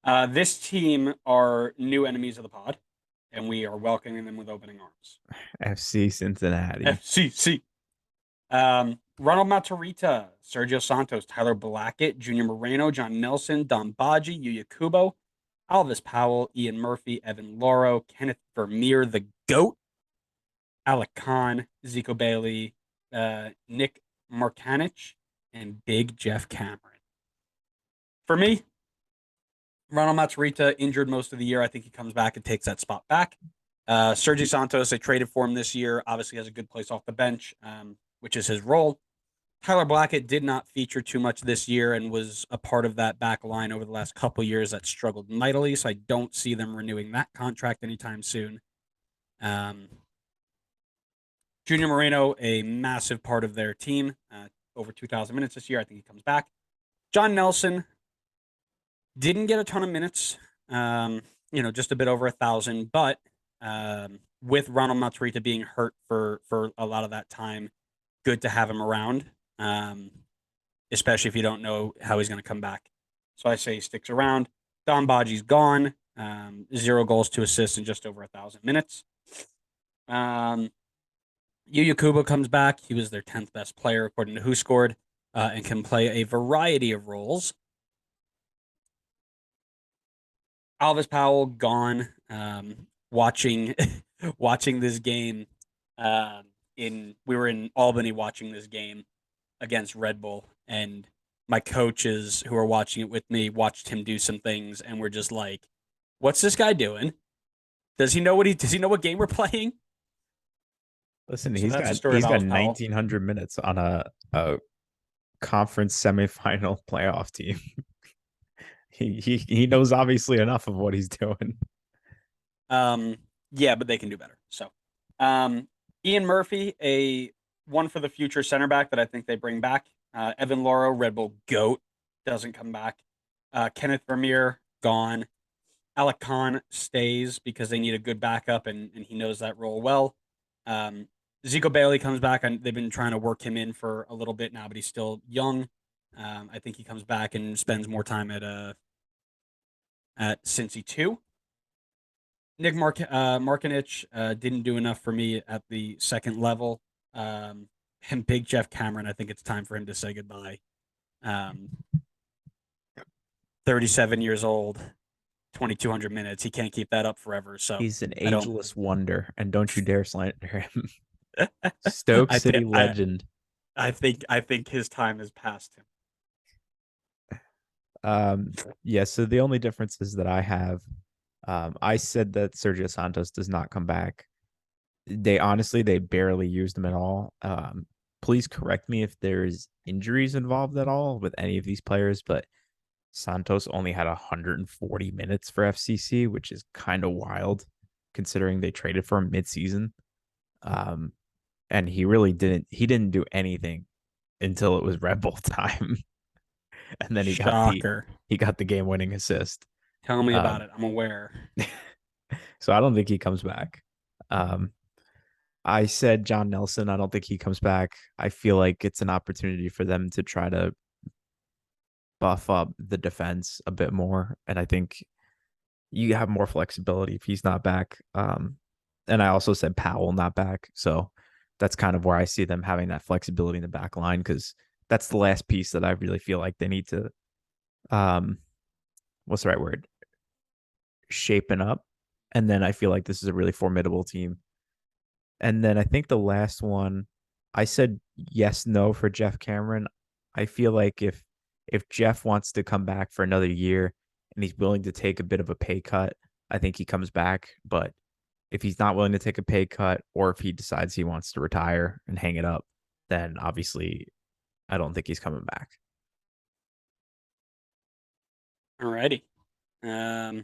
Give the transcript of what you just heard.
This team are new enemies of the pod, and we are welcoming them with opening arms. FC Cincinnati. FCC. Ronald Matarrita, Sergio Santos, Tyler Blackett, Junior Moreno, John Nelson, Don Baji, Yuya Kubo, Alvis Powell, Ian Murphy, Evan Loro, Kenneth Vermeer, the GOAT, Alec Khan, Zico Bailey, Nick Markanich, and Big Jeff Cameron. For me, Ronald Matarrita injured most of the year. I think he comes back and takes that spot back. Sergio Santos, they traded for him this year. Obviously, has a good place off the bench, which is his role. Tyler Blackett did not feature too much this year and was a part of that back line over the last couple years that struggled mightily. So I don't see them renewing that contract anytime soon. Um, Junior Moreno, a massive part of their team, over 2,000 minutes this year. I think he comes back. John Nelson didn't get a ton of minutes, just a bit over 1,000, but with Ronald Matarrita being hurt for a lot of that time, good to have him around, especially if you don't know how he's going to come back. So I say he sticks around. Don Baji's gone, 0 goals, 2 assists in just over 1,000 minutes. Yuya Kubo comes back. He was their 10th best player according to Who Scored, and can play a variety of roles. Alvis Powell gone. Watching watching this game. We were in Albany watching this game against Red Bull, and my coaches who are watching it with me watched him do some things, and we're just like, "What's this guy doing? Does he know what game we're playing?" Listen, So he's that's the got story of he's got Alvis Powell. 1,900 minutes on a conference semifinal playoff team. He knows obviously enough of what he's doing. Yeah, but they can do better. So, Ian Murphy, a one for the future center back that I think they bring back. Evan Loro, Red Bull GOAT, doesn't come back. Kenneth Vermeer, gone. Alec Khan stays because they need a good backup, and he knows that role well. Um, Zico Bailey comes back, and they've been trying to work him in for a little bit now, but he's still young. I think he comes back and spends more time at Cincy 2. Nick Markinich didn't do enough for me at the second level. And Big Jeff Cameron, I think it's time for him to say goodbye. 37 years old, 2,200 minutes. He can't keep that up forever. So He's an I don't. ageless wonder, and don't you dare slander him. Stoke I think City legend. I think his time has passed him. Yeah, so the only differences that I have, I said that Sergio Santos does not come back. They barely used him at all. Please correct me if there's injuries involved at all with any of these players, but Santos only had 140 minutes for FCC, which is kind of wild considering they traded for him midseason. And he didn't do anything until it was Red Bull time. And then Shocker. he got the game winning assist. Tell me about Um, it. I'm aware. so I don't think he comes back. Um, I said John Nelson. I don't think he comes back. I feel like it's an opportunity for them to try to buff up the defense a bit more, and I think you have more flexibility if he's not back. And I also said Powell not back, so that's kind of where I see them having that flexibility in the back line because that's the last piece that I really feel like they need to, um, what's the right word? Shapen up. And then I feel like this is a really formidable team. And then I think the last one, I said yes, no for Jeff Cameron. I feel like if Jeff wants to come back for another year and he's willing to take a bit of a pay cut, I think he comes back. But if he's not willing to take a pay cut or if he decides he wants to retire and hang it up, then obviously I don't think he's coming back. Alrighty. Um,